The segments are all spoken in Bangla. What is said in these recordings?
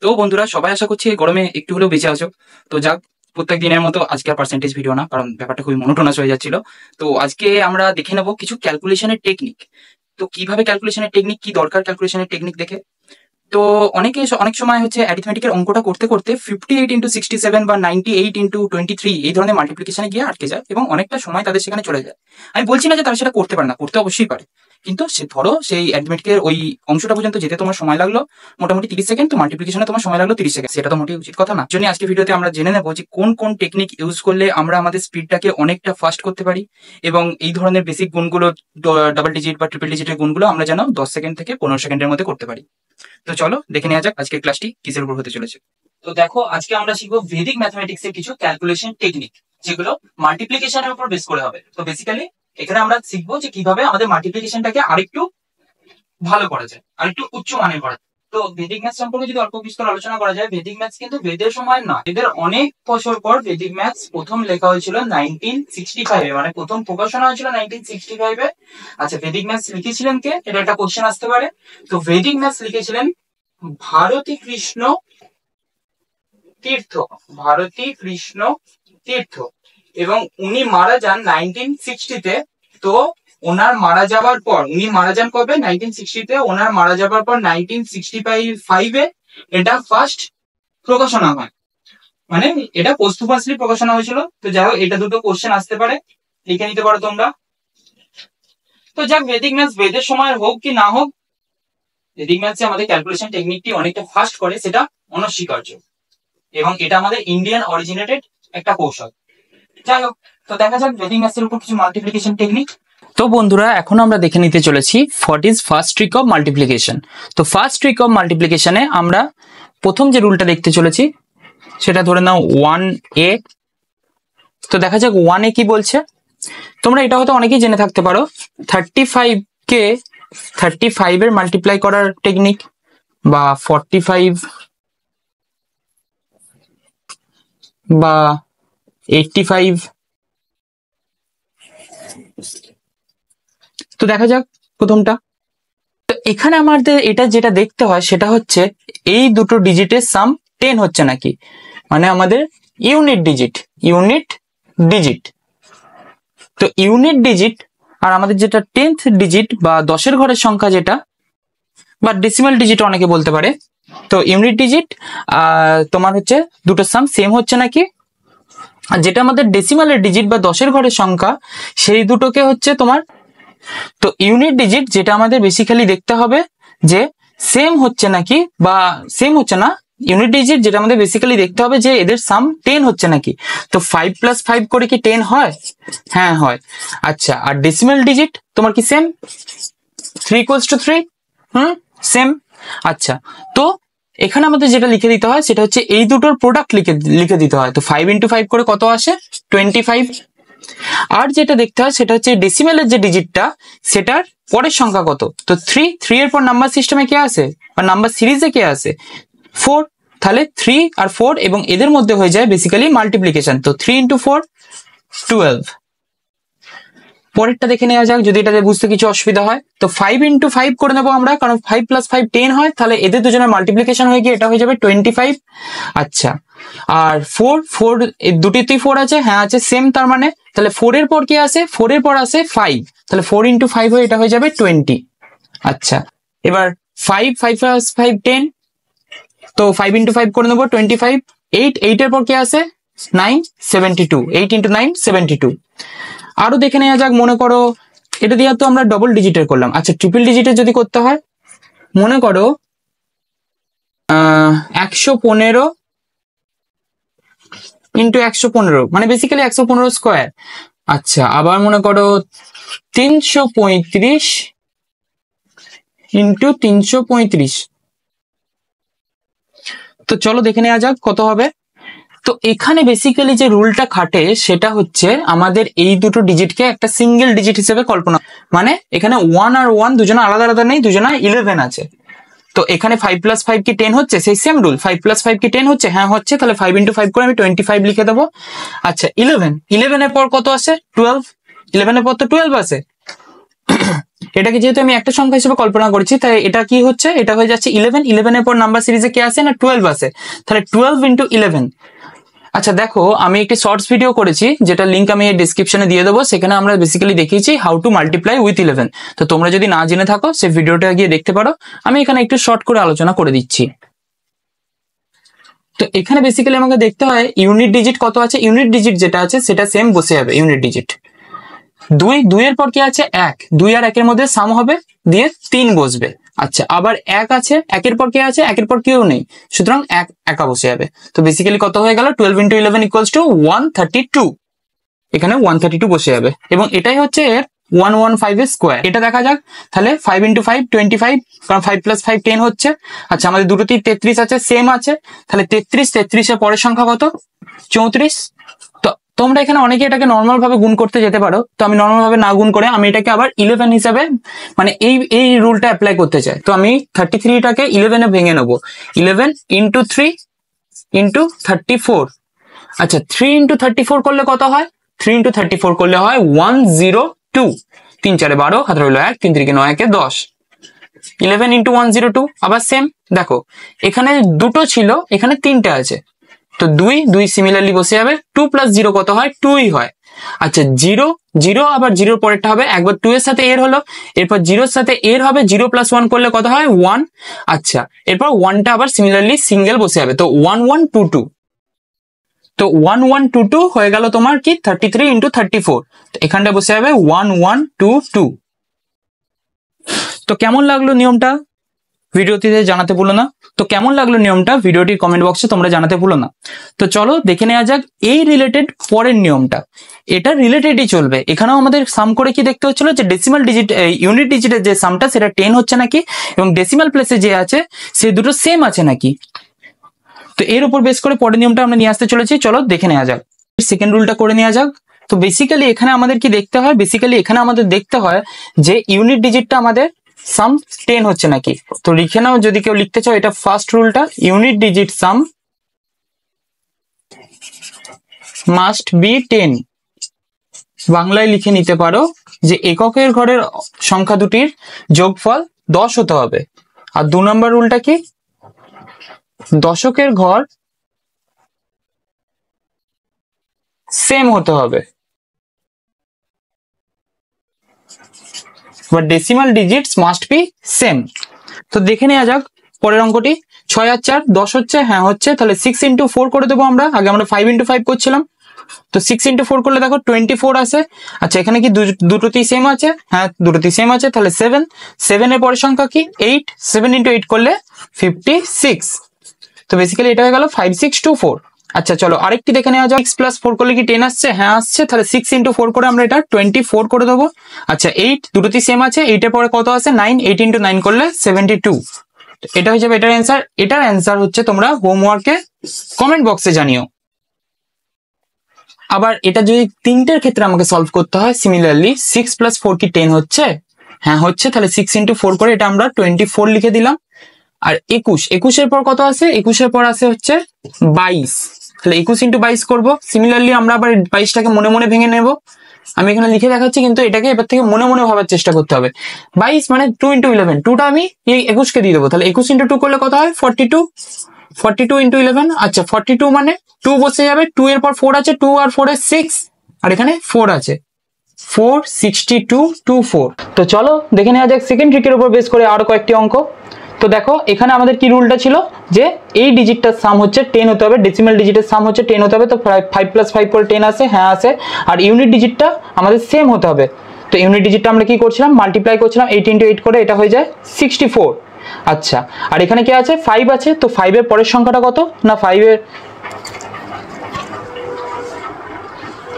তো বন্ধুরা, সবাই আশা করছি গরমে একটু হলেও বেঁচে আছো। তো যাক, প্রত্যেক দিনের মতো আজকে আর পার্সেন্টেজ ভিডিও না, কারণ ব্যাপারটা খুবই মনোটোনাস হয়ে যাচ্ছিল। তো আজকে আমরা দেখে নেবো কিছু ক্যালকুলেশনের টেকনিক। তো কিভাবে ক্যালকুলেশনের টেকনিক, কি দরকার ক্যালকুলেশনের টেকনিক দেখে। তো অনেক সময় হচ্ছে অ্যারিথমেটিকের অঙ্কটা করতে করতে 58 × 67 বা 98 × 23 এই ধরনের মাল্টিপ্লিকেশনে গিয়ে আটকে যায় এবং অনেকটা সময় তাদের সেখানে চলে যায়। আমি বলছি না যে তারা সেটা করতে পারে না, করতে অবশ্যই পারে, কিন্তু সে ধরো সেই অ্যারিথমেটিকের ওই অংশটা পর্যন্ত যেতে তোমার সময় লাগলো মোটামুটি 30 সেকেন্ড, তো মাল্টিপ্লিকেশনে তোমার সময় লাগলো 30 সেকেন্ড। সেটা তো মোটেই উচিত কথা না। জন্য আজকে ভিডিওতে আমরা জেনে নেবো যে কোন কোন টেকনিক ইউজ করলে আমরা আমাদের স্পিডটাকে অনেকটা ফাস্ট করতে পারি এবং এই ধরনের বেসিক গুণগুলো, ডাবল ডিজিট বা ট্রিপল ডিজিটের গুণগুলো আমরা যেন 10 সেকেন্ড থেকে 15 সেকেন্ডের মধ্যে করতে পারি। তো চলো দেখে নেওয়া যাক আজকের ক্লাসটি কিসের উপর হতে চলেছে। তো দেখো, আজকে আমরা শিখবো ভেদিক ম্যাথমেটিক্স এর কিছু ক্যালকুলেশন টেকনিক, যেগুলো মাল্টিপ্লিকেশনের উপর বেস করে হবে। তো বেসিক্যালি এখানে আমরা শিখবো যে কিভাবে আমাদের মাল্টিপ্লিকেশনটাকে আরেকটু ভালো করা যায়, আরেকটু উচ্চ মানের করা যায়। তো ভেদিক ম্যাথ সম্পর্কে যদি অল্প বিস্তর আলোচনা করা যায়, ভেদিক ম্যাথস কিন্তু বেদের সময় না, এদের অনেক বছর পর ভেদিক ম্যাথস প্রথম লেখা হয়েছিল 1965 এ, মানে প্রথম প্রকাশনা হয়েছিল 1965 এ। আচ্ছা, ভেদিক ম্যাথস লিখেছিলেন কে? এটা একটা কোশ্চেন আসতে পারে। তো ভেদিক ম্যাথস লিখেছিলেন ভারতী কৃষ্ণ তীর্থ, ভারতী কৃষ্ণ তীর্থ, এবং উনি মারা যান 1960 তে। তো ওনার মারা যাবার পর, উনি মারা যান কবে? 1960 তে। ওনার মারা যাবার পর 1965 এ এটা ফার্স্ট প্রকাশনা হয়, মানে এটা পোস্টহুমাসলি প্রকাশনা হয়েছিল। তো যাই হোক, এটা দুটো কোশ্চেন আসতে পারে, লিখে নিতে পারো তোমরা। তো যাক, ভেদিক ম্যাথস বেদের সময় হোক কি না হোক, ভেদিক ম্যাথসে আমাদের ক্যালকুলেশন টেকনিকটি অনেকটা ফাস্ট করে, সেটা অনস্বীকার্য, এবং এটা আমাদের ইন্ডিয়ান অরিজিনেটেড একটা কৌশল। যাই হোক, তো দেখা যাক ভেদিক ম্যাথসের উপর কিছু মাল্টিপ্লিকেশন টেকনিক। তো বন্ধুরা, এখন আমরা দেখে নিতে চলেছি what is first trick of multiplication. তো ফার্স্ট ট্রিক অফ মাল্টিপ্লিকেশনে আমরা প্রথম যে রুলটা দেখতে চলেছি সেটা ধরে নাও 1a। তো দেখা যাক 1a কি বলছে। তোমরা এটা হয়তো অনেকেই জেনে থাকতে পারো, 35 কে 35 এর মাল্টিপ্লাই করার টেকনিক, বা 45 বা 85। তো দেখা যাক প্রথমটা। তো এখানে আমাদের এটা যেটা দেখতে হয় সেটা হচ্ছে এই দুটো ডিজিটের সাম 10 হচ্ছে নাকি, মানে আমাদের ইউনিট ডিজিট, ইউনিট ডিজিট। তো ইউনিট ডিজিট আর আমাদের যেটা 10th ডিজিট বা 10 ঘরের সংখ্যা যেটা, বা ডেসিমাল ডিজিট অনেকে বলতে পারে। তো ইউনিট ডিজিট তোমার হচ্ছে দুটো সাম সেম হচ্ছে নাকি, আর যেটা আমাদের ডেসিমালের ডিজিট বা 10 ঘরের সংখ্যা, সেই দুটোকে হচ্ছে তোমার, তো ইউনিট ডিজিট যেটা আমাদের বেসিক্যালি দেখতে হবে যে সেম হচ্ছে নাকি বা সেম হচ্ছে না। ইউনিট ডিজিট যেটা আমাদের বেসিক্যালি দেখতে হবে যে এদের সাম 10 হচ্ছে নাকি। তো 5 + 5 করে কি 10 হয়? হ্যাঁ হয়। আচ্ছা, আর ডেসিমাল ডিজিট তোমার কি সেম? 3 = 3, সেম। আচ্ছা, তো এখানে আমাদের যেটা লিখে দিতে হয় সেটা হচ্ছে এই দুটোর প্রোডাক্ট লিখে দিতে হয়। তো 5 × 5 করে কত আসে? 25। আর যেটা দেখতে হয় সেটা হচ্ছে ডেসিমেলের যে ডিজিটটা, সেটার পরের সংখ্যা কত। তো 3 এর পর নাম্বার সিস্টেমে কে আসে বা নাম্বার সিরিজে কে আসে? 4। তাহলে 3 আর 4 এবং এদের মধ্যে হয়ে যায় বেসিক্যালি মাল্টিপ্লিকেশন। তো 3 × 4 12। পরেরটা দেখে নেওয়া যাক যদি এটাতে বুঝতে কিছু অসুবিধা হয়। তো 5 × 5 করে নেবো আমরা, কারণ 5 + 5 10 হয়। তাহলে এদের দুজনের মাল্টিপ্লিকেশন হয়ে গিয়ে এটা হয়ে যাবে 25। আচ্ছা, আর 4 দুটিতেই 4 আছে, হ্যাঁ আছে, সেম। তার মানে তাহলে 4 এর পর কি আসে? 4 এর পর আসে 5। তাহলে 4 × 5 হয়ে এটা হয়ে যাবে 20। আচ্ছা, এবার 5 + 5 10। তো 5 × 5 করে নেবো 25। 8 এর পর কি আসে? 9 72। 8 × 9 72। আরো দেখে নেওয়া যাক। মনে করো এটা দিয়ে তো আমরা ডবল ডিজিটের করলাম। আচ্ছা, ট্রিপল ডিজিটের যদি করতে হয়, মনে করো 115 × 115, মানে বেসিক্যালি 115 স্কোয়ার। আচ্ছা, আবার মনে করো 335 × 335। তো চলো দেখে নেওয়া যাক কত হবে। তো এখানে বেসিক্যালি যে রুলটা খাটে সেটা হচ্ছে আমাদের এই দুটো ডিজিটকে একটা সিঙ্গেল ডিজিট হিসেবে কল্পনা, মানে এখানে 1 আর 1 দুজনে আলাদা আলাদা নেই, দুজনে 11 আছে। তো এখানে 5 + 5 কি 10 হচ্ছে? সেই সেম রুল, 5 + 5 কি 10 হচ্ছে? হ্যাঁ হচ্ছে। তাহলে 5 × 5 করে আমি 25 লিখে দেবো। আচ্ছা, 11 এর পর কত আসে? 12। 11 এর পর তো 12 আসে। এটাকে যেহেতু আমি একটা সংখ্যা হিসেবে কল্পনা করছি, তাই এটা কি হচ্ছে, এটা হয়ে যাচ্ছে 11। 11 এর পর নাম্বার সিরিজে কে আসে না 12 আসে, তাহলে 12 ইন্টু 11। আচ্ছা দেখো, আমি একটি শর্টস ভিডিও করেছি যেটা লিঙ্ক আমি ডেসক্রিপশনে দিয়ে দেবো, সেখানে আমরা বেসিক্যালি দেখিয়েছি হাউ টু মাল্টিপ্লাই উইথ 11। তো তোমরা যদি না জেনে থাকো সেই ভিডিওটা গিয়ে দেখতে পারো, আমি এখানে একটু শর্ট করে আলোচনা করে দিচ্ছি। তো এখানে বেসিক্যালি আমাকে দেখতে হয় ইউনিট ডিজিট কত আছে, ইউনিট ডিজিট যেটা আছে সেটা সেম বসে যাবে ইউনিট ডিজিট। 2 এর পর কি আছে 1, 2 আর 1 এর মধ্যে সাম হবে, দিয়ে 3 বসবে। আচ্ছা আবার 1 আছে, 1 এর পর কে আছে, 1 এর পর কেউ নেই, সুতরাং 1 একা বসে যাবে। তো বেসিক্যালি কত হয়ে গেল 12 ইন্টু 11 ইকুয়ালস টু 132। এখানে 132 বসে যাবে, এবং এটাই হচ্ছে এর 115 এর স্কোয়ার। এটা দেখা যাক তাহলে 5 ইন্টু 5 25, কারণ 5 প্লাস 5 10 হচ্ছে। আচ্ছা আমাদের দুটোতেই 33 আছে, সেম আছে, তাহলে 33 এর পরের সংখ্যা কত 34। তো তোমরা এখানে অনেকে এটাকে নর্মাল ভাবে গুণ করতে যেতে পারো, তো আমি নর্মাল ভাবে না গুণ করে আমি এটাকে আবার 11 হিসাবে মানে এই রুলটা অ্যাপ্লাই করতে চাই। তো আমি 33টাকে 11 এ ভেঙে নেবো, 11 ইন্টু 3 ইন্টু 34। আচ্ছা 3 ইন্টু 34 করলে কত হয়, 3 ইন্টু 34 করলে হয় 102। 3 4 12, হাতে রইল 1, 3 3 9 1 10। 11 ইন্টু 102 আবার সেম। দেখো এখানে দুটো ছিল, এখানে 3টে আছে, তো 2 সিমিলারলি বসে যাবে। 2 প্লাস 0 কত হয় 2ই হয়। আচ্ছা 0 0 আবার 0 পরেরটা হবে, একবার 2 এর সাথে এর হলো, এরপর 0 এর সাথে এর হবে, 0 প্লাস 1 করলে কত হয় 1। আচ্ছা এরপর 1টা আবার সিমিলারলি সিঙ্গেল বসে যাবে, তো 1122। তো 1122 হয়ে গেল তোমার কি 33 ইন্টু 34, তো এখানটা বসে যাবে 1122। তো কেমন লাগলো নিয়মটা, ভিডিওটিতে জানাতে ভুলো না। তো কেমন লাগলো নিয়মটা, ভিডিওটির কমেন্ট বক্সে তোমরা জানাতে ভুলো না। তো চলো দেখে নেওয়া যাক এই রিলেটেড পরের নিয়মটা। এটা রিলেটেডই চলবে, এখানেও আমাদের সাম করে কি দেখতে হচ্ছিল যে ডেসিমাল ডিজিট ইউনিট ডিজিটের যে সামটা সেটা 10 হচ্ছে নাকি, এবং ডেসিমাল প্লেসে যে আছে সে দুটো সেম আছে নাকি। তো এর উপর বেস করে পরের নিয়মটা আমরা নিয়ে আসতে চলেছি, চলো দেখে নেওয়া যাক। সেকেন্ড রুলটা করে নেওয়া যাক। তো বেসিক্যালি এখানে আমাদের কি দেখতে হয়, বেসিক্যালি এখানে আমাদের দেখতে হয় যে ইউনিট ডিজিটটা আমাদের সাম 10 হচ্ছে নাকি। তো লিখে নাও যদি কেউ লিখতে চাও, এটা ফার্স্ট রুলটা, unit digit sum must be 10। বাংলায় লিখে নিতে পারো যে এককের ঘরের সংখ্যা দুটির যোগফল 10 হতে হবে। আর 2 নম্বর রুলটা কি, দশকের ঘর সেম হতে হবে, but decimal digits must be same. তো দেখে নেওয়া যাক পরের অঙ্কটি। 6 আর 4 10 হচ্ছে, হ্যাঁ হচ্ছে, তাহলে 6 ইন্টু 4 করে দেবো আমরা, আগে আমরা 5 ইন্টু 5 করছিলাম, তো 6 ইন্টু 4 করলে দেখো 24 আসে। আচ্ছা এখানে কি দুটোতেই সেম আছে, হ্যাঁ দুটোতেই সেম আছে, তাহলে 7 এর পরের সংখ্যা কি 8, 7 ইন্টু 8 করলে 56। তো বেসিক্যালি এটা হয়ে গেল 5624। আচ্ছা চলো আরেকটি দেখে নেওয়া যাক, 6 প্লাস 4 করলে কি 10 আসছে, হ্যাঁ আসছে, তাহলে 6 ইন্টু 4 করে আমরা এটা 24 করে দেবো। আচ্ছা 8 দুটোতেই সেম আছে, 8 এর পরে কত আছে 9, 8 ইন্টু 9 করলে 72। এটা হয়ে যাবে এটার অ্যান্সার। এটার অ্যান্সার হচ্ছে তোমরা হোমওয়ার্কে কমেন্ট বক্সে জানিও। আবার এটা যদি তিনটের ক্ষেত্রে আমাকে সলভ করতে হয়, সিমিলারলি 6 প্লাস 4 কি 10 হচ্ছে, হ্যাঁ হচ্ছে, তাহলে 6 ইন্টু 4 করে এটা আমরা 24 লিখে দিলাম। আর 21 এর পর কত আছে, 21 এর পর আছে হচ্ছে 22, তাহলে 21 ইন্টু 22 করবো। সিমিলারলি আমরা আবার 22টাকে মনে মনে ভেঙে নেব, আমি এখানে লিখে দেখাচ্ছি, কিন্তু এটাকে এবার থেকে মনে মনে ভাবার চেষ্টা করতে হবে। 22 মানে 2 ইন্টু 11, 2টা আমি এই 21কে দিয়ে দেবো, তাহলে 21 ইন্টু 2 করলে কত হয় 42, 42 ইন্টু 11। আচ্ছা 42 মানে 2 বসে যাবে, 2 এর পর 4 আছে, 2 আর 4 এর 6, আর এখানে 4 আছে, 4 62 24। তো চলো দেখে নেওয়া যাক সেকেন্ড ট্রিকের উপর বেস করে আরো কয়েকটি অঙ্ক। তো দেখো এখানে আমাদের কি রুলটা ছিল যে এই ডিজিটটার সাম হচ্ছে 10 হতে হবে, ডেসিমাল ডিজিটের সাম হচ্ছে 10 হতে হবে, তো 5 প্লাস 5 করে 10 আসে, হ্যাঁ আসে, আর ইউনিট ডিজিটটা আমাদের সেম হতে হবে। তো ইউনিট ডিজিটটা আমরা কি করছিলাম, মাল্টিপ্লাই করছিলাম, 8 ইন্টু 8 করে এটা হয়ে যায় 64। আচ্ছা আর এখানে কি আছে 5 আছে, তো 5 এর পরের সংখ্যাটা কত না 5 এর,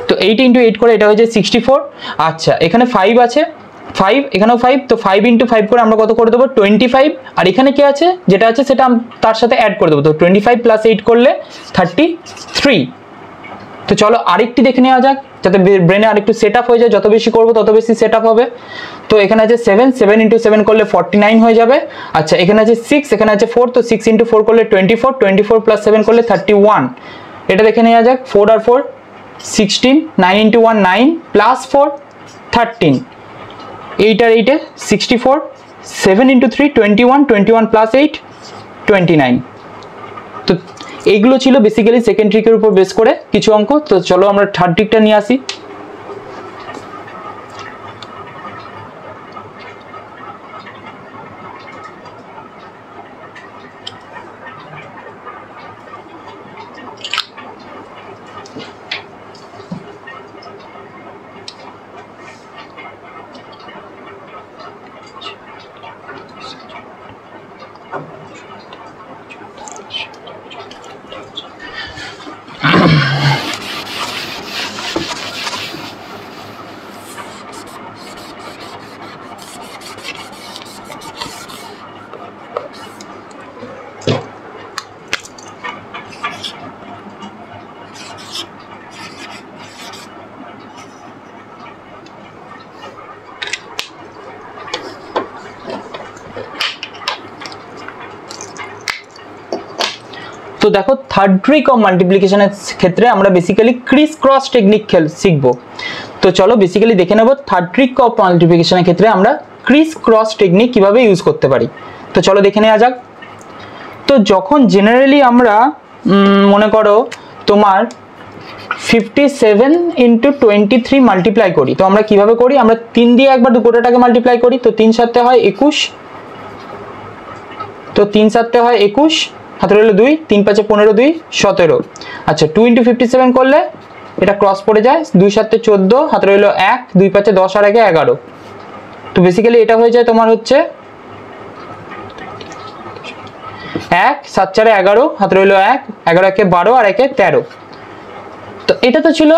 তো 8 ইন্টু 8 করে এটা হয়ে যায় 64। আচ্ছা এখানে 5 আছে, 5 এখানেও 5, তো 5 ইন্টু 5 করে আমরা কত করে দেবো 25। আর এখানে কি আছে যেটা আছে সেটা তার সাথে অ্যাড করে দেবো, তো 25 প্লাস 8 করলে 33। তো চলো আরেকটি দেখে নেওয়া যাক, যাতে ব্রেনে আরেকটু সেট আপ হয়ে যায়, যত বেশি করবো তত বেশি সেট আপ হবে। তো এখানে আছে 7 ইন্টু 7 করলে 49 হয়ে যাবে। আচ্ছা এখানে আছে 6, এখানে আছে 4, তো 6 ইন্টু 4 করলে 24 প্লাস 7 করলে 31। এটা দেখে নেওয়া যাক, 4 আর 4 16, 9 ইন্টু 1 9 প্লাস 4 13। 8 আর 8 64, 7 into 3 21, 21 plus 8 29। তো এইগুলো ছিল বেসিক্যালি সেকেন্ড ট্রিকের উপর বেস করে কিছু অঙ্ক। তো চলো আমরা থার্ড ট্রিকটা নিয়ে আসি। তো দেখো থার্ড ট্রিক অফ মাল্টিপ্লিকেশনের ক্ষেত্রে আমরা বেসিক্যালি ক্রিস ক্রস টেকনিক শিখবো। তো চলো বেসিক্যালি দেখে নেব থার্ড ট্রিক অফ মাল্টিপ্লিকেশনের ক্ষেত্রে আমরা ক্রিস ক্রস টেকনিক কিভাবে ইউজ করতে পারি। তো চলো দেখে নেওয়া যাক। তো যখন জেনারেলি আমরা মনে করো তোমার 57 into 23 মাল্টিপ্লাই করি, তো আমরা কিভাবে করি, আমরা 3 দিয়ে একবার গোটাটাকে মাল্টিপ্লাই করি। তো 3 7 হয় 21, তো 3 7 হয় 21, হাতে রইল 2, 3 5 15, 2 17। আচ্ছা 2 into 57 করলে এটা ক্রস পড়ে যায়, 2 7 14, হাতে রইল 1, 2 5 10 আর 1 11। তো বেসিক্যালি এটা হয়ে যায় তোমার হচ্ছে 1 7 4 11, হাতে রইল 1, 11 1 12 আর 1 13। তো এটা তো ছিল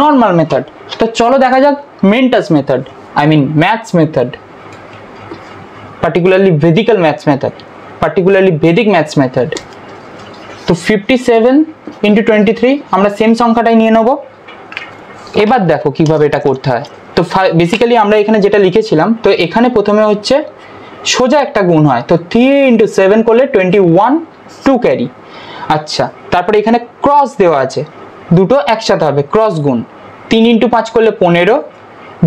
নর্মাল মেথড। তো চলো দেখা যাক মেন্টাস method, I mean maths method, particularly Vedical maths method, particularly Vedic maths method। তো 57 into 23 আমরা সেম সংখ্যাটাই নিয়ে নেব। এবার দেখো কিভাবে এটা করতে হয়। তো বেসিক্যালি আমরা এখানে যেটা লিখেছিলাম, তো এখানে প্রথমে হচ্ছে সোজা একটা গুণ হয়। তো 3 into 7 করলে 21, 2 ক্যারি। আচ্ছা তারপরে এখানে ক্রস দেওয়া আছে, দুটো একসাথে হবে ক্রস গুণ। 3 into 5 করলে 15,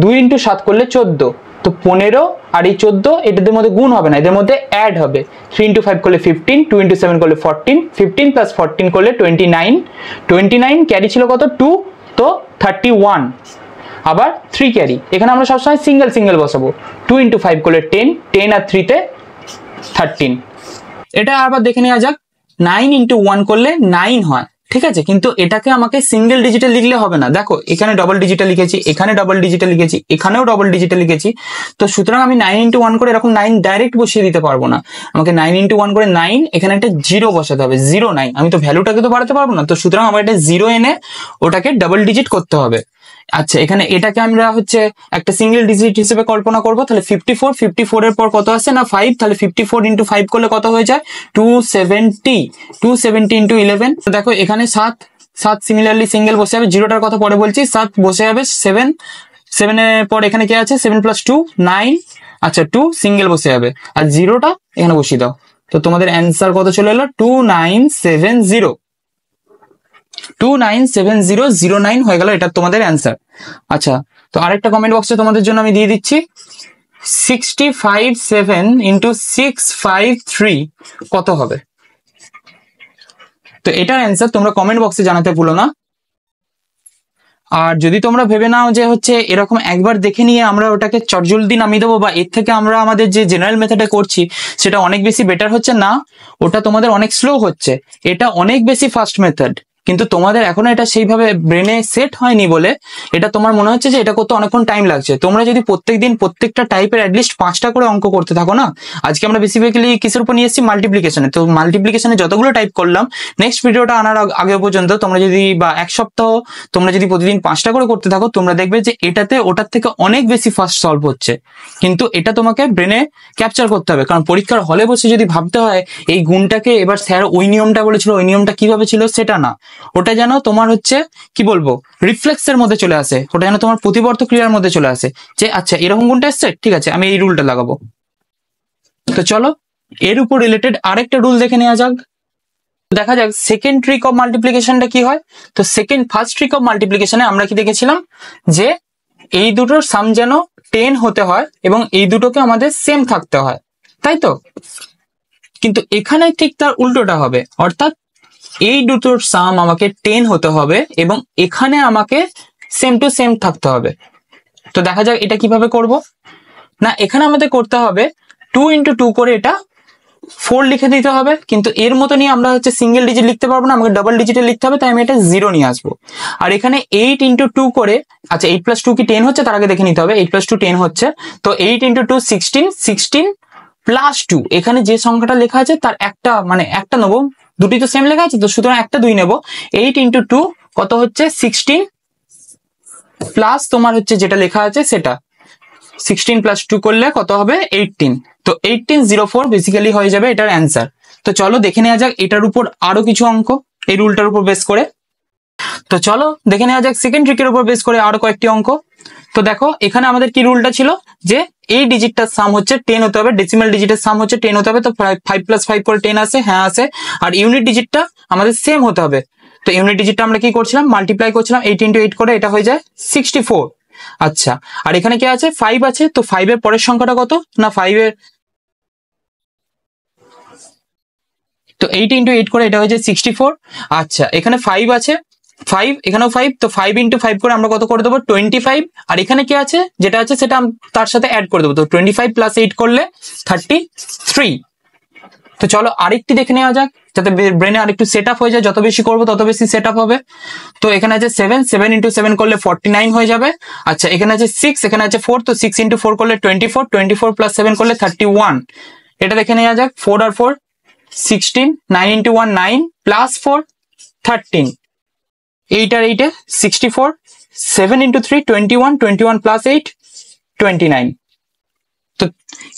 2 into 7 করলে 14। তো 15 আর এই 14 এটাদের মধ্যে গুণ হবে না, এদের মধ্যে অ্যাড হবে। 3 into 5 করলে 15, 2 into 7 করলে 14, 15 plus 14 করলে 29, 29 ক্যারি ছিল কত 2, তো 31। আবার 3 ক্যারি, এখানে আমরা সবসময় সিঙ্গেল সিঙ্গেল বসাবো। 2 into 5 করলে 10, 10 আর 3 তে 13। এটা আবার দেখে নেওয়া যাক। 9 into 1 করলে 9 হয়, ঠিক আছে, কিন্তু এটাকে আমাকে সিঙ্গেল ডিজিটে লিখলে হবে না। দেখো এখানে ডবল ডিজিটে লিখেছি, এখানে ডবল ডিজিটে লিখেছি, এখানেও ডবল ডিজিটে লিখেছি। তো সুতরাং আমি 9 into 1 করে এরকম 9 ডাইরেক্ট বসিয়ে দিতে পারবো না, আমাকে 9 into 1 করে 9, এখানে একটা 0 বসাতে হবে, 0 9। আমি তো ভ্যালুটাকে তো বাড়াতে পারবো না, তো সুতরাং আমার এটা 0 এনে ওটাকে ডাবল ডিজিট করতে হবে। আচ্ছা এখানে এটাকে আমরা হচ্ছে একটা সিঙ্গেল ডিজিট হিসেবে কল্পনা করবো। তাহলে 54, 54 এর পর কত আসছে না 5, তাহলে 54 into 5 করলে কত হয়ে যায় 270, 270 into 11। দেখো এখানে 7 সিমিলারলি সিঙ্গেল বসে যাবে, জিরোটার কথা পরে বলছি, 7 বসে যাবে, 7 এর পর এখানে কি আছে 7 plus 2 9, আচ্ছা 2 সিঙ্গেল বসে যাবে আর জিরোটা এখানে বসিয়ে দাও। তো তোমাদের অ্যান্সার কত চলে এলো 2970, 297009 হয়ে গেল, এটা তোমাদের অ্যান্সার। আচ্ছা তো আরেকটা কমেন্ট বক্সে তোমাদের জন্য আমি দিয়ে দিচ্ছি, 657 into 653 কত হবে। তো এটার অ্যান্সার তোমরা কমেন্ট বক্সে জানাতে ভুলো না। আর যদি তোমরা ভেবে নাও যে হচ্ছে এরকম একবার দেখে নিয়ে আমরা ওটাকে চটজলদি নামিয়ে দেবো, বা এর থেকে আমরা আমাদের যে জেনারেল মেথডে করছি সেটা অনেক বেশি বেটার হচ্ছে, না, ওটা তোমাদের অনেক স্লো হচ্ছে, এটা অনেক বেশি ফাস্ট মেথড। কিন্তু তোমাদের এখনো এটা সেইভাবে ব্রেনে সেট হয়নি বলে এটা তোমার মনে হচ্ছে যে এটা করতে অনেকক্ষণ টাইম লাগছে। তোমরা যদি প্রত্যেকদিন প্রত্যেকটা টাইপের অ্যাটলিস্ট 5টা করে অঙ্ক করতে থাকো না, আজকে আমরা বেসিক্যালি কিসের উপর নিয়ে এসেছি মাল্টিপ্লিকেশনে, তো মাল্টিপ্লিকেশনে যতগুলো টাইপ করলাম নেক্সট ভিডিওটা আনার আগে পর্যন্ত তোমরা যদি বা এক সপ্তাহ তোমরা যদি প্রতিদিন 5টা করে করতে থাকো, তোমরা দেখবে যে এটাতে ওটার থেকে অনেক বেশি ফাস্ট সলভ হচ্ছে। কিন্তু এটা তোমাকে ব্রেনে ক্যাপচার করতে হবে, কারণ পরীক্ষার হলে বসে যদি ভাবতে হয় এই গুণটাকে এবার স্যার ওই নিয়মটা বলেছিল ওই নিয়মটা কিভাবে ছিল, সেটা না, ওটা যেন তোমার হচ্ছে কি বলবো রিফ্লেক্সের মধ্যে চলে আসে, ওটা যেন তোমার প্রতিবর্ত ক্রিয়ার মধ্যে চলে আসে যে আচ্ছা এরকম গুণটা এসছে, ঠিক আছে আমি এই রুলটা লাগাবো। তো চলো এর উপর রিলেটেড আরেকটা রুল দেখে নেওয়া যাক। দেখা যাক সেকেন্ড ট্রিক অফ মাল্টিপ্লিকেশনটা কি হয়। তো ফার্স্ট ট্রিক অফ মাল্টিপ্লিকেশনে আমরা কি দেখেছিলাম যে এই দুটোর সাম যেন 10 হতে হয় এবং এই দুটোকে আমাদের সেম থাকতে হয়, তাই তো? কিন্তু এখানে ঠিক তার উল্টোটা হবে, অর্থাৎ এই দুটোর সাম আমাকে 10 হতে হবে এবং এখানে আমাকে সেম টু সেম থাকতে হবে। তো দেখা যাক এটা কিভাবে করব। না, এখানে আমাদের করতে হবে 2 × 2 করে এটা 4 লিখে দিতে হবে, কিন্তু এর মতো নিয়ে আমরা হচ্ছে সিঙ্গেল ডিজিট লিখতে পারবো না, আমাকে ডাবল ডিজিটে লিখতে হবে, তাই আমি এটা 0 নিয়ে আসবো। আর এখানে 8 × 2 করে, আচ্ছা 8 + 2 কি 10 হচ্ছে তার আগে দেখে নিতে হবে। 8 + 2 10 হচ্ছে, তো 8 × 2 16, 16 + 2, এখানে যে সংখ্যাটা লেখা আছে তার একটা মানে একটা নেবো, দুটি তো সেম লেখা আছে তো সুতরাং একটা 2 নেবো। 8 × 2 কত হচ্ছে 16 প্লাস তোমার হচ্ছে যেটা লেখা আছে সেটা 16 + 2 করলে কত হবে 18, তো 1804 বেসিক্যালি হয়ে যাবে এটার অ্যান্সার। তো চলো দেখে নেওয়া যাক এটার উপর আরো কিছু অঙ্ক এই রুলটার উপর বেস করে। তো চলো দেখে নেওয়া যাক সেকেন্ড ট্রিকের উপর বেস করে আরো কয়েকটি অঙ্ক। তো দেখো এখানে আমাদের কি রুলটা ছিল যে এই ডিজিটটার সাম হচ্ছে 10 হতে হবে, ডেসিমাল ডিজিটের সাম হচ্ছে 10 হতে হবে, তো 5 + 5 করে 10 আসে, হ্যাঁ আসে, আর ইউনিট ডিজিটটা আমাদের সেম হতে হবে। তো ইউনিট ডিজিটটা আমরা কি করছিলাম, মাল্টিপ্লাই করছিলাম, 8 × 8 করে এটা হয়ে যায় 64। আচ্ছা, আর এখানে কি আছে 5 আছে, তো 5 এর পরের সংখ্যাটা কত না 5 এর, তো 8 × 8 করে এটা হয়ে যায় 64। আচ্ছা এখানে 5 আছে, 5 এখানেও 5, তো 5 × 5 করে আমরা কত করে দেবো 25, আর এখানে কি আছে যেটা আছে সেটা তার সাথে অ্যাড করে দেবো, তো 25 + 8 করলে 33। তো চলো আরেকটি দেখে নেওয়া যাক যাতে ব্রেনে আরেকটু সেট আপ হয়ে যায়, যত বেশি করবো তত বেশি সেট আপ হবে। তো এখানে আছে 7, 7 × 7 করলে 49 হয়ে যাবে। আচ্ছা এখানে আছে 6, এখানে আছে 4, তো 6 × 4 করলে 24, 24 + 7 করলে 31। এটা দেখে নেওয়া যাক, 4 আর 4 16, 9 × 1 9 + 4 13, 8 আর 8 64, 7 × 3 21, 21 + 8 29। তো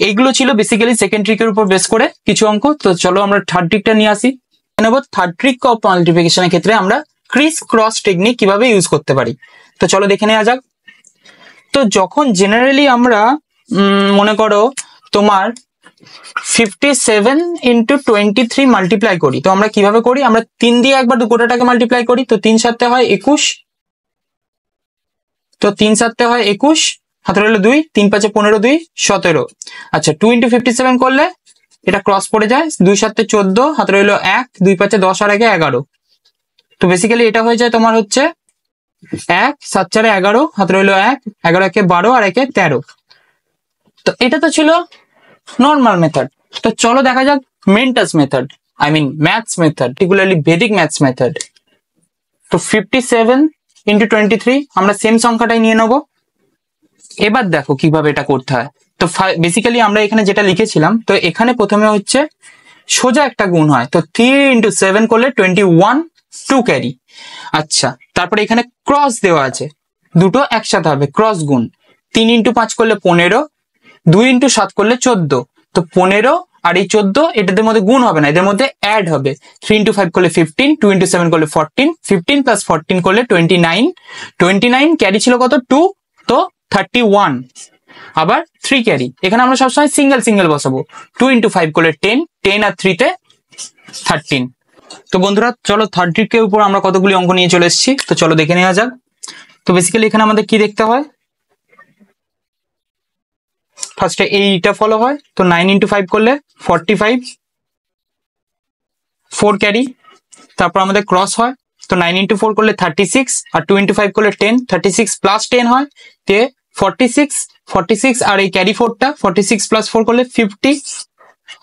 এইগুলো ছিল বেসিক্যালি সেকেন্ড ট্রিকের উপর বেস করে কিছু অঙ্ক। তো চলো আমরা থার্ড ট্রিকটা নিয়ে আসি। নেব থার্ড ট্রিক অফ মাল্টিপ্লিকেশনের ক্ষেত্রে আমরা ক্রিস ক্রস টেকনিক কিভাবে ইউজ করতে পারি। তো চলো দেখে নেওয়া যাক। তো যখন জেনারেলি আমরা মনে করো তোমার 57 × 23 মাল্টিপ্লাই করি, তো আমরা কিভাবে করি, আমরা 3 দিয়ে একবার গোটাটাকে মাল্টিপ্লাই করি, তো 3 × 7 হয় 21, তো 3 × 7 হয় 21, হাতে রইল 2, 3 × 5 15, 2 17। আচ্ছা 2 × 57 করলে এটা ক্রস পড়ে যায়, 2 × 7 14, হাতে রইল 1, 2 × 5 10 আর 1 11। তো বেসিক্যালি এটা হয়ে যায় তোমার হচ্ছে 1 7 4 11, হাতে রইল 1, 11 1 12 আর 1 13। তো এটা তো ছিল নর্মাল মেথড। তো চলো দেখা যাক মেন্টাস method, I mean maths method, particularly Vedic maths method. তো 57 × 23 আমরা সেম সংখ্যাটাই নিয়ে নেবো। এবার দেখো কিভাবে এটা করতে হয়। তো বেসিক্যালি আমরা এখানে যেটা লিখেছিলাম, তো এখানে প্রথমে হচ্ছে সোজা একটা গুণ হয়, তো 3 × 7 করলে 21, 2 ক্যারি। আচ্ছা তারপরে এখানে ক্রস দেওয়া আছে, দুটো একসাথে হবে ক্রস গুণ, 3 × 5 করলে 15, 2 × 7 করলে 14, তো 15 আর এই 14 এটাদের মধ্যে গুণ হবে না, এদের মধ্যে অ্যাড হবে, 3 × 5 করলে 15, 2 × 7 করলে 14, 15 + 14 করলে 29, 29 ক্যারি ছিল কত 2, তো 31, আবার 3 ক্যারি, এখানে আমরা সবসময় সিঙ্গেল সিঙ্গেল বসাবো, 2 × 5 করলে 10, 10 আর 3 তে 13। তো বন্ধুরা চলো থার্ড ট্রিকের উপর আমরা কতগুলি অঙ্ক নিয়ে চলে এসেছি, তো চলো দেখে নেওয়া যাক। তো বেসিক্যালি এখানে আমাদের কি দেখতে হয়, ফার্স্টে এইটা ফলো হয়, তো 9 × 5 করলে 45, 4 ক্যারি, তারপর আমাদের ক্রস হয়, তো 9 × 4 করলে 36, আর 2 × 5 করলে 10, 36 + 10 হয়, তে 46, 46 আর এই ক্যারি 4টা 46 + 4 করলে 50,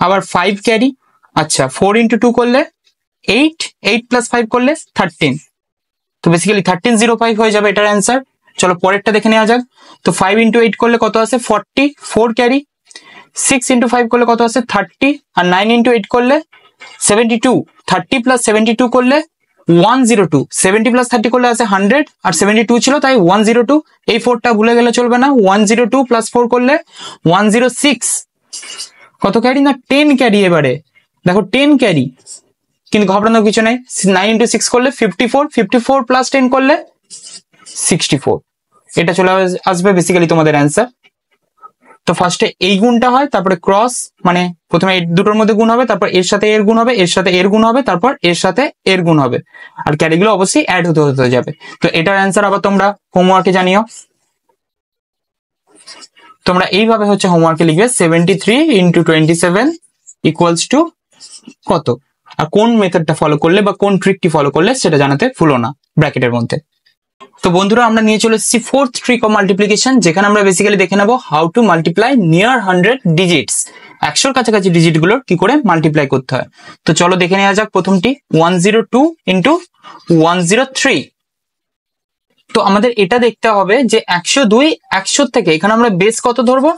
আবার 5 ক্যারি। আচ্ছা 4 × 2 করলে 8, 8 + 5 করলে 13, তো বেসিক্যালি 1305 হয়ে যাবে এটার অ্যান্সার। চলো পরেরটা দেখে নেওয়া যাক। তো 5 × 8 করলে কত আসে 40, 4 ক্যারি, 6 × 5 করলে কত আসে 30, আর 9 × 8 করলে 72, 30 + 72 করলে 102, 70 + 30 করলে আসে 100, আর 72 ছিল তাই 102, এই 4টা ভুলে গেলে চলবে না, 102 + 4 করলে 106, কত ক্যারি না 10 ক্যারি, এবারে দেখো 10 ক্যারি, কিন্তু ঘবরানোর কিছু নেই, 9 × 6 করলে 54, 54 + 10 করলে 64, এটা চলে আসবে বেসিক্যালি তোমাদের অ্যান্সার। তো ফার্স্টে এই গুণটা হয়, তারপরে ক্রস, মানে প্রথমে এই দুটোর মধ্যে গুণ হবে, তারপর এর সাথে এর গুণ হবে, এর সাথে এর গুণ হবে, তারপর এর সাথে এর গুণ হবে, আর ক্যারিগুলো অবশ্যই অ্যাড হতে হতে যাবে। তো এটার অ্যান্সার আবার তোমরা হোমওয়ার্কে জানিও। তোমরা এইভাবে হচ্ছে হোমওয়ার্কে লিখবে 73 ইন্টু 27 ইকুয়ালস টু কত, আর কোন মেথডটা ফলো করলে বা কোন ট্রিকটি ফলো করলে সেটা জানাতে ভুলো না ব্র্যাকেটের মধ্যে। তো বন্ধুরা আমরা নিয়ে চলে এসেছি ফোর্থ ট্রিক অফ মাল্টিপ্লিকেশন, যেখানে আমরা বেসিক্যালি দেখে নেবো how to multiply near 100 digits, 100-র কাছাকাছি ডিজিট গুলো কি করে মাল্টিপ্লাই করতে হয়। তো চলো দেখে নেওয়া যাক প্রথমটি 102 ইন্টু 103। তো আমাদের এটা দেখতে হবে যে 102 100 থেকে এখানে আমরা বেস কত ধরবো,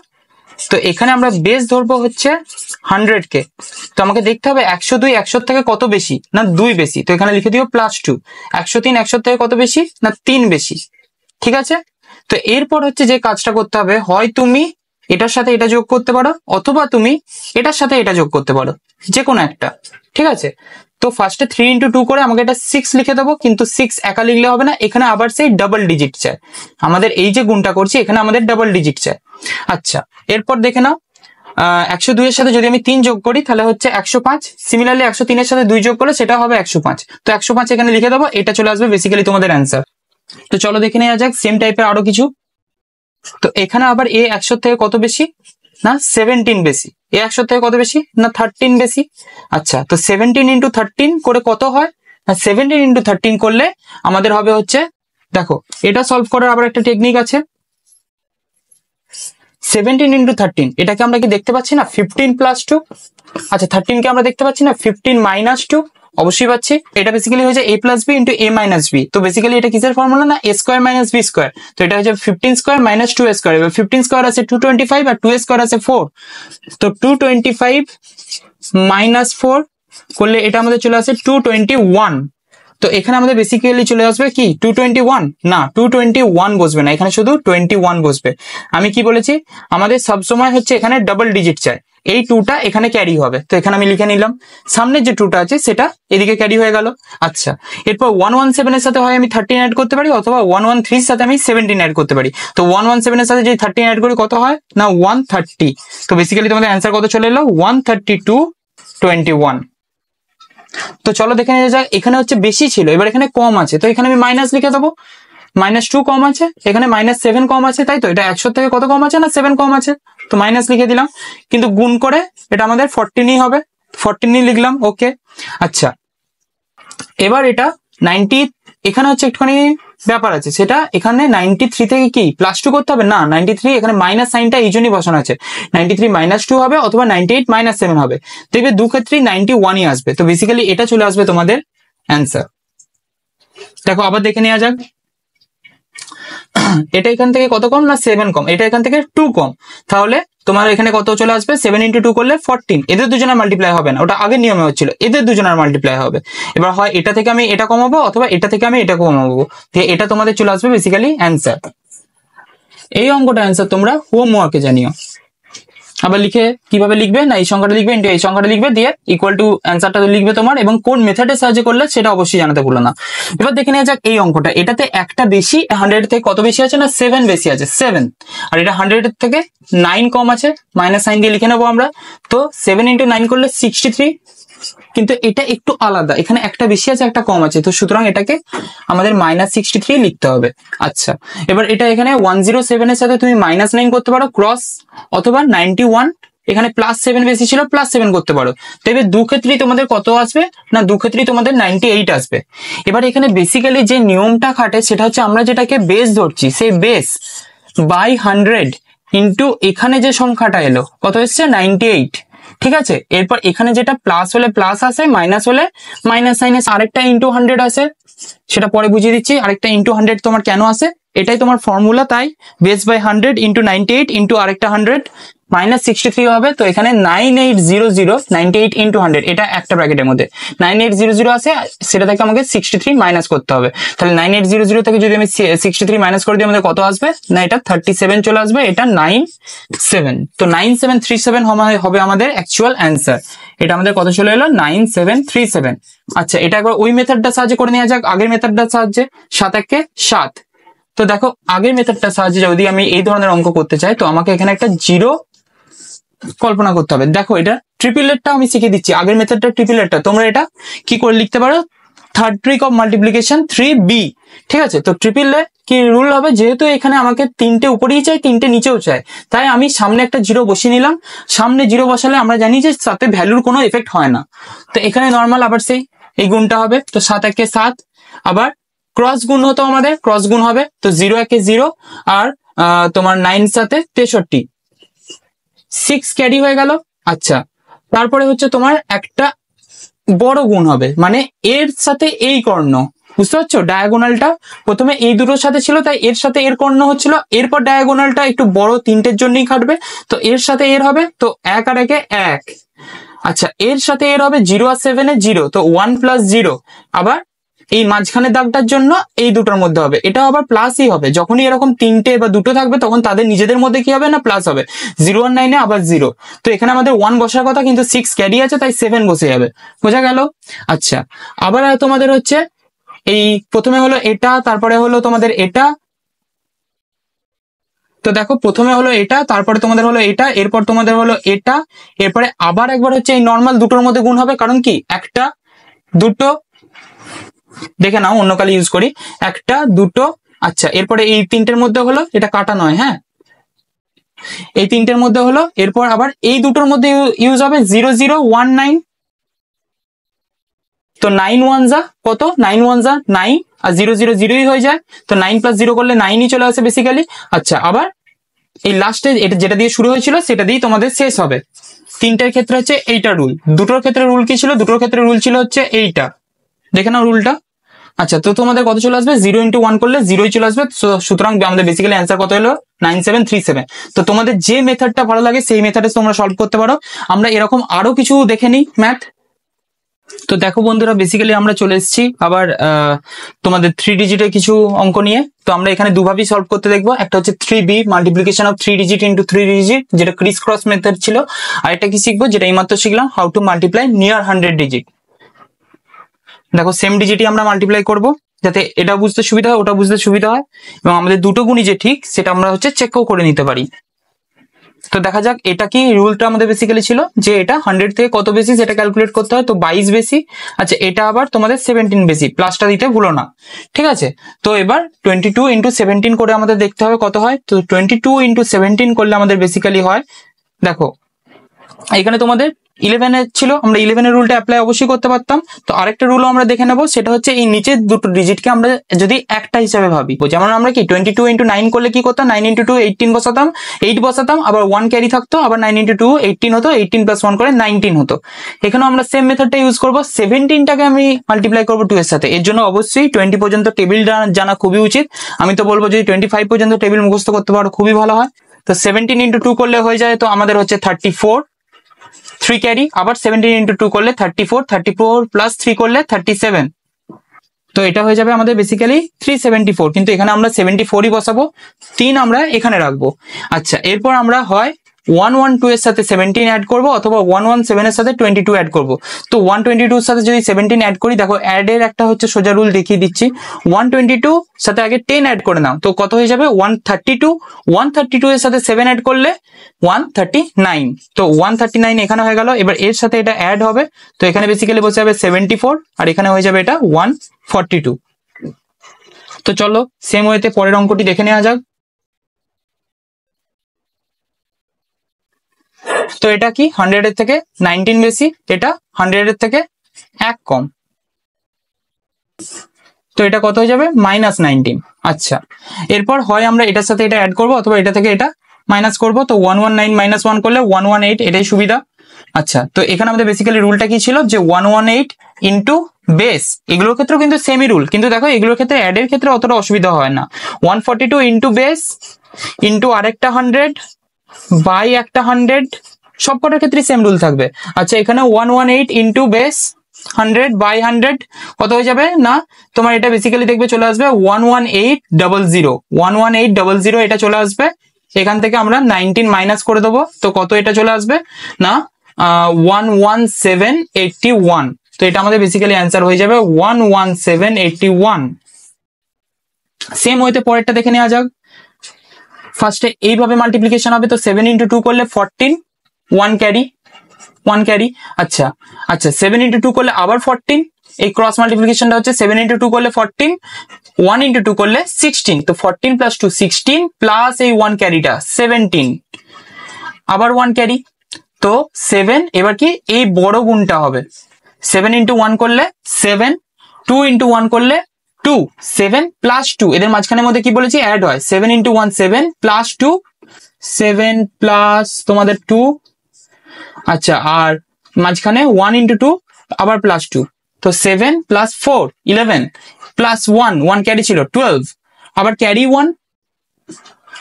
তো এখানে আমরা বেস ধরবো হচ্ছে 100 কে। তো আমাকে দেখতে হবে 102 100 থেকে কত বেশি না 2 বেশি, তো এখানে লিখে দিও +2। 103 100 থেকে কত বেশি না 3 বেশি, ঠিক আছে। তো এরপর হচ্ছে যে কাজটা করতে হবে, হয় তুমি এটার সাথে এটা যোগ করতে পারো অথবা তুমি এটার সাথে এটা যোগ করতে পারো, যে কোনো একটা, ঠিক আছে। তো ফার্স্টে 3 ইন্টু 2 করে আমাকে এটা 6 লিখে দেবো, কিন্তু 6 একা লিখলে হবে না, এখানে আবার সেই ডাবল ডিজিট চাই আমাদের। এই যে গুণটা করছি এখানে আমাদের ডাবল ডিজিট চাই। আচ্ছা, এরপর দেখে নাও 102 এর সাথে যদি আমি 3 যোগ করি তাহলে হচ্ছে 105। সিমিলারলি 103 এর সাথে 2 যোগ করলে সেটা হবে 105। তো 105 এখানে লিখে দেবো, এটা চলে আসবে বেসিক্যালি তোমাদের অ্যান্সার। তো চলো দেখে নেওয়া যাক সেম টাইপের আরো কিছু। তো এখানে আবার এ 100 থেকে কত বেশি না 17 বেশি, এ 100 থেকে কত বেশি না 13 বেশি। আচ্ছা, তো 17 ইন্টু 13 করে কত হয় না 17 ইন্টু 13 করলে আমাদের হবে হচ্ছে, দেখো এটা সলভ করার আবার একটা টেকনিক আছে। 17 ইন্টু 13 এটাকে আমরা কি দেখতে পাচ্ছি না 15 প্লাস 2। আচ্ছা, 13 কে আমরা দেখতে পাচ্ছি না 15 মাইনাস 2, অবশ্যই পাচ্ছি। এটা বেসিক্যালি হয়ে যায় a plus B into a minus B. তো বেসিক্যালি এটা কিসের ফর্মুলা না a square minus B square. তো এটা হচ্ছে 15 স্কোয়ার মাইনাস 2 স্কোয়ার। এবার 15 স্কোয়ার আছে 225 আর 2 স্কোয়ার আছে 4। তো 225 মাইনাস 4 করলে এটা আমাদের চলে আসে 221। তো এখানে আমাদের বেসিক্যালি চলে আসবে কি 221 না 221 বসবে না, এখানে শুধু 21 বসবে। আমি কি বলেছি, আমাদের সবসময় হচ্ছে এখানে ডাবল ডিজিট চাই, এই 2টা এখানে ক্যারি হবে। তো এখানে আমি লিখে নিলাম, সামনের যে 2টা আছে সেটা এদিকে ক্যারি হয়ে গেল। আচ্ছা, এরপর 117 এর সাথে হয় আমি 13 অ্যাড করতে পারি অথবা 113 এর সাথে আমি 17 অ্যাড করতে পারি। তো 117 এর সাথে যদি 13 অ্যাড করি কত হয় না 130। তো বেসিক্যালি তোমাদের অ্যান্সার কত চলে এলো 13221। তো চলো দেখে নেওয়া যাক, এখানে হচ্ছে বেশি ছিল, এবার এখানে কম আছে, তো এখানে আমি মাইনাস লিখে দেবো। -2 কম আছে, এখানে -7 কম আছে, তাই তো এটা 100 থেকে কত কম আছে না 7 কম আছে, তো মাইনাস লিখে দিলাম। কিন্তু গুণ করে এটা আমাদের 14ই হবে, 14ই লিখলাম, ওকে। আচ্ছা, এবার এটা 90, এখানে হচ্ছে একটুখানি ব্যাপার আছে, সেটা এখানে 93 থেকে কি +2 করতে হবে না 93, এখানে মাইনাস সাইনটা এই জন্যই বসানো আছে। 93 -2 হবে অথবা 98 -7 হবে, দেখবে দু ক্ষেত্রেই 91ই আসবে। তো বেসিক্যালি এটা চলে আসবে তোমাদের অ্যান্সার। দেখো আবার দেখে নেওয়া যাক, এটা এখান থেকে কত কম না 7 কম, এটা এখান থেকে 2 কম, তাহলে তোমার এখানে কত চলে আসবে 7 ইন্টু 2 করলে 14। এদের দুজনের মাল্টিপ্লাই হবে না, ওটা আগের নিয়মে হচ্ছিল, এদের দুজনের মাল্টিপ্লাই হবে। এবার হয় এটা থেকে আমি এটা কমাবো অথবা এটা থেকে আমি এটা কমাবো, এটা তোমাদের চলে আসবে বেসিক্যালি অ্যান্সার। এই অঙ্কটা অ্যান্সার তোমরা হোমওয়ার্কে জানিও। আবার লিখে কিভাবে লিখবে না এই সংখ্যাটা লিখবে ইন্টু এই সংখ্যাটা লিখবে, দিয়ে ইকুয়াল টু অ্যান্সারটা লিখবে তোমার, এবং কোন মেথডের সাহায্যে করলে সেটা অবশ্যই জানাতে ভুলো না। এবার দেখে নেওয়া যাক এই অঙ্কটা, এটাতে একটা বেশি 100 থেকে কত বেশি আছে না 7 বেশি আছে 7, আর এটা 100 থেকে 9 কম আছে, মাইনাস সাইন দিয়ে লিখে নেবো আমরা। তো 7 ইন্টু 9 করলে 63, কিন্তু এটা একটু আলাদা, এখানে একটা বেশি আছে একটা কম আছে, তো সুতরাং এটাকে আমাদের -63 লিখতে হবে। আচ্ছা, এবার এটা এখানে 107 এর সাথে তুমি -9 করতে পারো ক্রস, অথবা 91 এখানে +7 বেশি ছিল +7 করতে পারো। তবে দু ক্ষেত্রেই তোমাদের কত আসবে না দু ক্ষেত্রেই তোমাদের 98 আসবে। এবার এখানে বেসিক্যালি যে নিয়মটা খাটে সেটা হচ্ছে আমরা যেটাকে বেস ধরছি সেই বেস বাই 100 ইন্টু এখানে যে সংখ্যাটা এলো কত এসছে 98, ঠিক আছে। এরপর এখানে যেটা প্লাস হলে প্লাস আসে, মাইনাস হলে মাইনাস সাইন আসে, আরেকটা ইন্টু 100 আসে, সেটা পরে বুঝিয়ে দিচ্ছি। আরেকটা ইন্টু 100 তোমার কেন আসে, এটাই তোমার ফর্মুলা, তাই বেস বাই 100 ইন্টু 98 ইন্টু আরেকটা 100 -63 হবে। তো এখানে 9800 98 ইন্টু 100, এটা একটা ব্র্যাকেটের মধ্যে 9800 আছে, সেটা থেকে আমাকে 63 মাইনাস করতে হবে। তাহলে 9800 থেকে যদি আমি 63 মাইনাস করে দিই আমাদের কত আসবে না এটা 37 চলে আসবে, এটা 97। তো 9737 হবে আমাদের অ্যাকচুয়াল অ্যান্সার। এটা আমাদের কত চলে এলো 9737। আচ্ছা, এটা একবার ওই মেথডটা সাহায্যে করে নেওয়া যাক, আগের মেথডটার সাহায্যে 7 একে 7। তো দেখো আগের মেথডটার সাহায্যে যদি আমি এই ধরনের অঙ্ক করতে চাই তো আমাকে এখানে একটা 0 কল্পনা করতে হবে। দেখো এটা ট্রিপলেটটা আমি শিখিয়ে দিচ্ছি, আগের মেথডটা ট্রিপলেটটা তোমরা এটা কি করে লিখতে পারো, third trick of multiplication 3b, ঠিক আছে। তো ট্রিপলে কি রুল হবে, যেহেতু এখানে আমাকে তিনটে উপরেই চাই তিনটে নিচেও চাই, তাই আমি সামনে একটা জিরো বসিয়ে নিলাম। সামনে জিরো বসালে আমরা জানি যে সাথে ভ্যালুর কোনো এফেক্ট হয় না, তো এখানে নর্মাল আবার সেই এই গুণটা হবে, তো 7 একে 7, আবার ক্রস গুণ হতো আমাদের, ক্রস গুণ হবে, তো 0 একে 0, আর তোমার 9 সাথে 63, 6 ক্যারি হয়ে গেল। আচ্ছা, তারপরে হচ্ছে তোমার একটা বড় গুণ হবে, মানে এর সাথে এই কর্ণ, বুঝতে পারছো? ডায়াগোনালটা প্রথমে এই দুটোর সাথে ছিল, তাই এর সাথে এর কর্ণ হচ্ছিল, এরপর ডায়াগোনালটা একটু বড় তিনটের জন্যই খাটবে, তো এর সাথে এর হবে, তো 1 আর 1 এ 1। আচ্ছা, এর সাথে এর হবে 0 আর 7 এ 0, তো 1 প্লাস 0। আবার এই মাঝখানের দাগটার জন্য এই দুটোর মধ্যে হবে, এটা আবার প্লাসই হবে, যখনই এরকম তিনটে বা দুটো থাকবে তখন তাদের নিজেদের মধ্যে কি হবে না প্লাস হবে। 0 আর 9 এ আবার 0, তো এখানে আমাদের 1 বসার কথা কিন্তু 6 ক্যারি আছে, তাই 7 বসে যাবে, বোঝা গেল? আচ্ছা, আবার তোমাদের হচ্ছে এই প্রথমে হলো এটা, তারপরে হলো তোমাদের এটা, তো দেখো প্রথমে হলো এটা, তারপরে তোমাদের হলো এটা, এরপর তোমাদের হলো এটা, এরপরে আবার একবার হচ্ছে এই নর্মাল দুটোর মধ্যে গুণ হবে, কারণ কি একটা দুটো, দেখে নাও অন্য কালি ইউজ করি, একটা দুটো। আচ্ছা, এরপরে এই তিনটের মধ্যে হলো, এটা কাটা নয়, হ্যাঁ, এই তিনটের মধ্যে হলো, এরপর আবার এই দুটোর মধ্যে ইউজ হবে 0 0 1 9, তো 9 1 যা কত, 9 1 যা 9, আর 0 0 0ই হয়ে যায়, তো 9 প্লাস 0 করলে 9ই চলে আসে বেসিক্যালি। আচ্ছা, আবার এই লাস্টে এটা যেটা দিয়ে শুরু হয়েছিল সেটা দিয়ে তোমাদের শেষ হবে। তিনটার ক্ষেত্রে হচ্ছে এইটা রুল, দুটোর ক্ষেত্রে রুল কি ছিল, দুটোর ক্ষেত্রে রুল ছিল হচ্ছে এইটা, দেখে নাও রুলটা। আচ্ছা, তো তোমাদের কত চলে আসবে, 0 × 1 করলে 0ই চলে আসবে, সুতরাং আমাদের বেসিক্যালি অ্যান্সার কত হলো 9737। তো তোমাদের যে মেথডটা ভালো লাগে সেই মেথডে তোমরা সলভ করতে পারো। আমরা এরকম আরো কিছু দেখে নিই ম্যাথ। তো দেখো বন্ধুরা, বেসিক্যালি আমরা চলে এসেছি আবার তোমাদের 3 ডিজিটের কিছু অঙ্ক নিয়ে। তো আমরা এখানে দুভাবেই সলভ করতে দেখবো, একটা হচ্ছে 3b multiplication of 3 digit into 3 digit, যেটা ক্রিস ক্রস মেথড ছিল, আর এটা কি শিখবো, যেটা এইমাত্র শিখলাম, how to multiply near 100 digit. দেখো সেম ডিজিটই আমরা মাল্টিপ্লাই করব, যাতে এটা বুঝতে সুবিধা হয় ওটা বুঝতে সুবিধা হয়, এবং আমাদের দুটো গুণই যে ঠিক সেটা আমরা হচ্ছে চেকও করে নিতে পারি। তো দেখা যাক এটা কি রুলটা আমাদের বেসিক্যালি ছিল, যে এটা 100 থেকে কত বেশি সেটা ক্যালকুলেট করতে হয়, তো 22 বেশি। আচ্ছা, এটা আবার তোমাদের 17 বেশি, প্লাসটা দিতে ভুলো না, ঠিক আছে? তো এবার 22 × 17 করে আমাদের দেখতে হবে কত হয়। তো 22 × 17 করলে আমাদের বেসিক্যালি হয়, দেখো এখানে তোমাদের 11 এর ছিল, আমরা 11 এর রুলটা অ্যাপ্লাই অবশ্যই করতে পারতাম। তো আরেকটা রুলও আমরা দেখে নেবো, সেটা হচ্ছে এই নিচের দুটো ডিজিটকে আমরা যদি একটা হিসাবে ভাবি, যেমন আমরা কি 22 × 9 করলে কি করতাম, 9 × 2 18 বসাতাম, 8 বসাতাম, আবার 1 ক্যারি থাকতো, আবার 9 × 2 18 হতো, 18 + 1 করে 19 হতো। এখানেও আমরা সেম মেথডটা ইউজ করবো, 17টাকে আমি মাল্টিপ্লাই করবো 2 এর সাথে। এর জন্য অবশ্যই 20 পর্যন্ত টেবিল জানা খুবই উচিত। আমি তো বলবো যদি 25 পর্যন্ত টেবিল মুখস্থ করতে পারো খুবই ভালো হয়। তো 17 × 2 করলে হয়ে যায়, তো আমাদের হচ্ছে 34, 3 ক্যারি, আবার 17 × 2 করলে 34, 34 + 3 করলে 37, তো এটা হয়ে যাবে আমাদের বেসিক্যালি 374, কিন্তু এখানে আমরা 74ই বসাবো, 3 আমরা এখানে রাখবো। আচ্ছা, এরপর আমরা হয় 112 এর সাথে 17 অ্যাড করব, অথবা 117 এর সাথে 22 অ্যাড করব। তো 122 এর সাথে যদি 17 অ্যাড করি, দেখো অ্যাড এর একটা হচ্ছে সোজা রুল দেখিয়ে দিচ্ছি, 122 সাথে আগে 10 অ্যাড করে নাও, তো কত হয়ে যাবে 132, 132 এর সাথে 7 অ্যাড করলে 139, তো 139 এখানে হয়ে গেল। এবার এর সাথে এটা অ্যাড হবে, তো এখানে বেসিক্যালি বসে যাবে 74, আর এখানে হয়ে যাবে এটা 142। তো চলো সেম ওয়েতে পরের অঙ্কটি দেখে নেওয়া যাক। তো এটা কি 100 এর থেকে 19 বেশি, এটা 100 এর থেকে 1 কম, তো এটা কত হয়ে যাবে -19। আচ্ছা, এরপর হয় আমরা এটার সাথে এটা অ্যাড করবো, অথবা এটা থেকে এটা মাইনাস করবো, তো 119 - 1 করলে 118, এটাই সুবিধা। আচ্ছা, তো এখানে আমাদের বেসিক্যালি রুলটা কি ছিল, যে 118 ইন্টু বেস, এগুলোর ক্ষেত্রেও কিন্তু সেমই রুল, কিন্তু দেখো এগুলোর ক্ষেত্রে অ্যাড এর ক্ষেত্রে অতটা অসুবিধা হয় না। 142 ইন্টু বেস ইন্টু আরেকটা 100 বাই একটা 100, সবকটার ক্ষেত্রে সেম রুল থাকবে। আচ্ছা, এখানে 118 ইন্টু বেস 100 বাই 100 কত হয়ে যাবে না, তোমার এটা বেসিক্যালি দেখবে চলে আসবে 11800, 11800 এটা চলে আসবে। এখান থেকে আমরা 19 মাইনাস করে দেবো, তো কত এটা চলে আসবে না 11781, তো এটা আমাদের বেসিক্যালি অ্যান্সার হয়ে যাবে 11781। সেম ওয়েতে পরেরটা দেখে নেওয়া যাক। ফার্স্টে এইভাবে মাল্টিপ্লিকেশন হবে, তো 7 × 2 করলে 14, 1 ক্যারি। আচ্ছা, 7 × 2 করলে আবার 14, এই ক্রস মাল্টিপ্লিকেশনটা হচ্ছে 7 ইন্টু 2 করলে 14, 1 ইন্টু 2 করলে 16, তো 14 প্লাস 2 16 প্লাস এই 1 ক্যারিটা 17, আবার 1 ক্যারি, তো 7, এবার কি এই বড় গুণটা হবে 7 ইন্টু 1 করলে 7, 2 ইন্টু 1 করলে 2, 7 প্লাস 2, এদের মাঝখানের মধ্যে কি বলেছি অ্যাড হয়, 7 ইন্টু 1 7 প্লাস 2, 7 প্লাস তোমাদের 2, আচ্ছা আর মাঝখানে 1 ইন্টু 2 আবার প্লাস 2, তো 7 প্লাস 4 11 প্লাস 1 ক্যারি ছিল 12, আবার ক্যারি 1,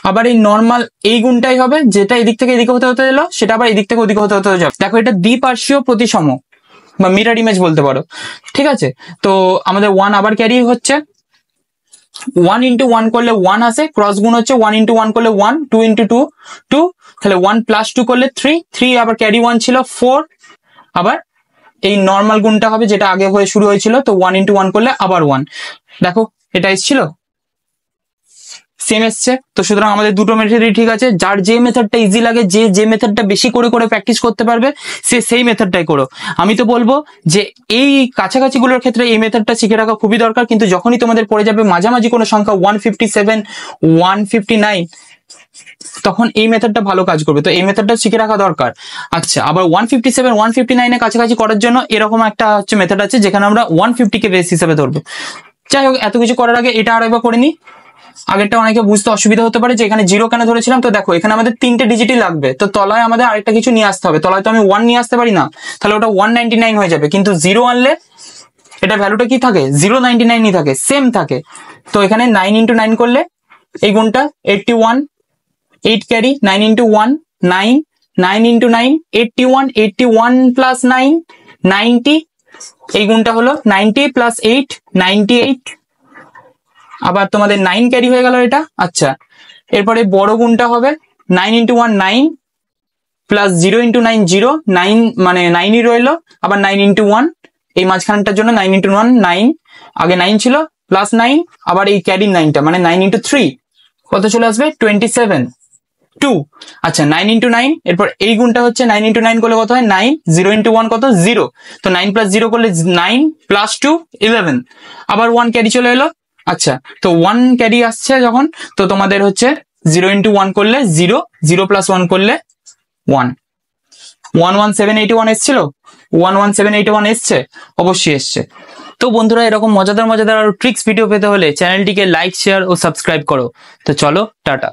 আবার এই নর্মাল এই গুণটাই হবে, যেটা এদিক থেকে এদিকে হতে হতে এলো সেটা আবার এদিক থেকে ওদিকে হতে হতে যাবে। দেখো এটা দ্বিপার্শ্বীয় প্রতিসম বা মিরর ইমেজ বলতে পারো, ঠিক আছে। তো আমাদের 1 আবার ক্যারি হচ্ছে, 1 ইন্টু 1 করলে 1 আসে, ক্রস গুণ হচ্ছে 1 ইন্টু 1 করলে 1, 2 ইন্টু 2 2, তাহলে 1 প্লাস 2 করলে 3, আবার ক্যারি 1 ছিল 4, আবার এই নর্মাল গুণটা হবে যেটা আগে হয়ে শুরু হয়েছিল, তো 1 ইন্টু 1 করলে আবার 1, দেখো এটা এসেছিল সেম এসছে। তো সুতরাং আমাদের দুটো মেথডই ঠিক আছে, যার যে মেথডটা ইজি লাগে, যে মেথডটা বেশি করে করে প্র্যাকটিস করতে পারবে সে সেই মেথডটাই করো। আমি তো বলবো যে এই কাছাকাছি গুলোর ক্ষেত্রে এই মেথডটা শিখে রাখা খুবই দরকার, কিন্তু যখনই তোমাদের পড়ে যাবে মাঝামাঝি কোনো সংখ্যা 157 159 তখন এই মেথডটা ভালো কাজ করবে, তো এই মেথডটা শিখে রাখা দরকার। আচ্ছা আবার 157 159 এর কাছাকাছি করার জন্য এরকম একটা হচ্ছে মেথড আছে যেখানে আমরা 150 কে বেস হিসেবে ধরবো। যাই হোক, এত কিছু করার আগে এটা আর একবার করে নিই, আগেরটা অনেকে বুঝতে অসুবিধা হতে পারে যে এখানে 0 কেন ধরেছিলাম। তো দেখো এখানে আমাদের 3টে ডিজিটই লাগবে, তো তলায় আমাদের আরেকটা কিছু নিয়ে আসতে হবে, তলায় তো আমি 1 নিয়ে আসতে পারি না, তাহলে ওটা 199 হয়ে যাবে, কিন্তু 0 আনলে এটা ভ্যালুটা কি থাকে 099ই থাকে, সেম থাকে। তো এখানে 9 ইন্টু 9 করলে এই গুণটা 81, 8 ক্যারি 9 ইন্টু 1 9, 9 ইন্টু 9 81, 81 প্লাস 9 90, এই গুণটা হলো 90 প্লাস 8 98, আবার তোমাদের 9 ক্যারি হয়ে গেল এটা। আচ্ছা এরপরে বড় গুণটা হবে 9 ইন্টু 1 9 প্লাস 0 ইন্টু 9 0, 9 মানে 9ই রইলো, আবার 9 ইন্টু 1 এই মাঝখানটার জন্য 9 ইন্টু 1 9, আগে 9 ছিল প্লাস 9, আবার এই ক্যারি 9টা মানে 9 ইন্টু 3 কত চলে আসবে 27 2। আচ্ছা 9 ইন্টু 9, এরপর এই গুণটা হচ্ছে 9 ইন্টু 9 করলে কত হয় 9, 0 ইন্টু 1 কত 0, তো 9 প্লাস 0 করলে 9 প্লাস 2 11, আবার 1 ক্যারি চলে এলো। আচ্ছা তো 1 ক্যারি আসছে যখন, তো তোমাদের হচ্ছে 0 ইন্টু 1 করলে 0, 0 প্লাস 1 করলে 1, 11781 এসছিল, 11781 এসছে, অবশ্যই এসছে। তো বন্ধুরা এরকম মজাদার মজাদার আর ট্রিক্স ভিডিও পেতে হলে চ্যানেলটিকে লাইক শেয়ার ও সাবস্ক্রাইব করো। তো চলো টাটা।